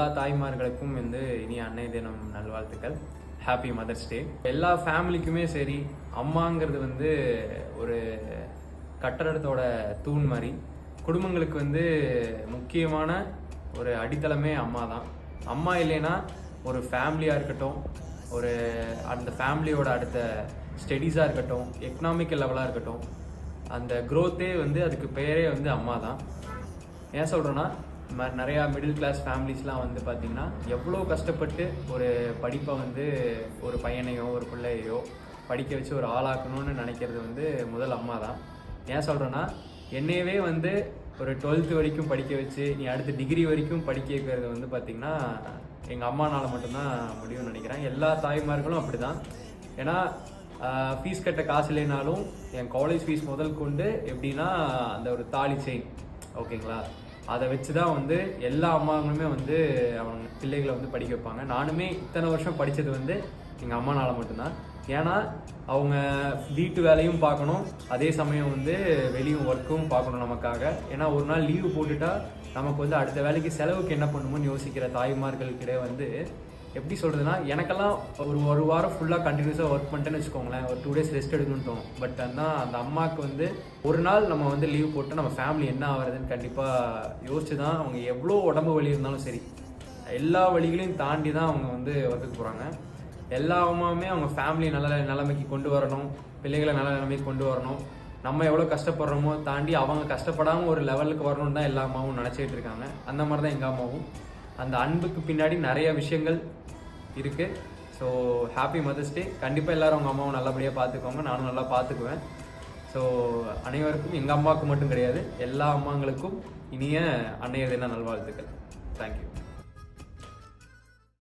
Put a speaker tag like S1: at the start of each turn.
S1: எல்லா தாய்மார்களுக்கும் இனிய அன்னை தினம் நல்வாழ்த்துக்கள். Happy mother's day. எல்லா ஃபேமிலிக்குமே சரி, அம்மாங்கிறது ஒரு கட்டடத்தோட தூண் மாதிரி. குடும்பங்களுக்கு முக்கியமான ஒரு அடித்தளமே அம்மா தான். அம்மா இல்லைன்னா ஒரு ஃபேமிலியாக இருக்கட்டும், ஒரு அந்த ஃபேமிலியோட அடுத்த ஸ்டடீஸாக இருக்கட்டும், எக்கனாமிக்கல் லெவலாக இருக்கட்டும், அந்த க்ரோத்தே அதுக்கு பெயரே அம்மா தான். ஏன் சொல்கிறேன்னா, நிறையா மிடில் கிளாஸ் ஃபேமிலிஸ்லாம் பார்த்திங்கன்னா எவ்வளோ கஷ்டப்பட்டு ஒரு படிப்பை ஒரு பையனையோ ஒரு பிள்ளையோ படிக்க வச்சு ஒரு ஆளாக்கணும்னு நினைக்கிறது முதல் அம்மா தான். ஏன் சொல்கிறேன்னா, என்னையவே ஒரு 12th வரைக்கும் படிக்க வச்சு நீ அடுத்த டிகிரி வரைக்கும் படிக்க வைக்கிறது பார்த்திங்கன்னா எங்கள் அம்மானால் மட்டும்தான் முடியும்னு நினைக்கிறேன். எல்லா தாய்மார்களும் அப்படி தான். ஏன்னா ஃபீஸ் கட்ட காசு இல்லைனாலும் என் காலேஜ் ஃபீஸ் முதல் கொண்டு எப்படின்னா அந்த ஒரு தாலி செயின், ஓகேங்களா, அதை வச்சு தான் எல்லா அம்மாங்களுமே அவங்க பிள்ளைகளை படிக்க வைப்பாங்க. நானுமே இத்தனை வருஷம் படித்தது எங்கள் அம்மானால் மட்டும்தான். ஏன்னா அவங்க வீட்டு வேலையும் பார்க்கணும், அதே சமயம் வெளியும் ஒர்க்கும் பார்க்கணும் நமக்காக. ஏன்னா ஒரு நாள் லீவு போட்டுட்டா நமக்கு அடுத்த வேலைக்கு செலவுக்கு என்ன பண்ணுமோன்னு யோசிக்கிற தாய்மார்களுக்கிட்டே எப்படி சொல்கிறதுனா, எனக்கெல்லாம் ஒரு வாரம் ஃபுல்லாக கண்டினியூஸாக ஒர்க் பண்ணிட்டேன்னு வச்சுக்கோங்களேன், ஒரு 2 days ரெஸ்ட் எடுக்கணும்னு தோணும். பட் ஆனால் அந்த அம்மாவுக்கு ஒரு நாள் நம்ம லீவ் போட்டு நம்ம ஃபேமிலி என்ன ஆகுறதுன்னு கண்டிப்பாக யோசிச்சு தான் அவங்க எவ்வளோ உடம்பு வலி இருந்தாலும் சரி, எல்லா வழிகளையும் தாண்டி தான் அவங்க ஒர்க்குக்கு போகிறாங்க. எல்லா அம்மாவுமே அவங்க ஃபேமிலி நல்ல நிலைமைக்கு கொண்டு வரணும், பிள்ளைகளை நல்ல நிலைமைக்கு கொண்டு வரணும். நம்ம எவ்வளோ கஷ்டப்படுறோமோ தாண்டி அவங்க கஷ்டப்படாமல் ஒரு லெவலுக்கு வரணும்னு தான் எல்லா அம்மாவும் நினச்சிட்டு இருக்காங்க. அந்த மாதிரி தான் எங்கள் அம்மாவும். அந்த அன்புக்கு பின்னாடி நிறைய விஷயங்கள் இருக்குது. So happy mother's day. கண்டிப்பாக எல்லோரும் அவங்க அம்மாவை நல்லபடியாக பார்த்துக்கோங்க, நானும் நல்லா பார்த்துக்குவேன். ஸோ அனைவருக்கும், எங்கள் அம்மாவுக்கு மட்டும் கிடையாது, எல்லா அம்மாங்களுக்கும் இனிய அன்னையர் தின நல்வாழ்த்துக்கள். தேங்க்யூ.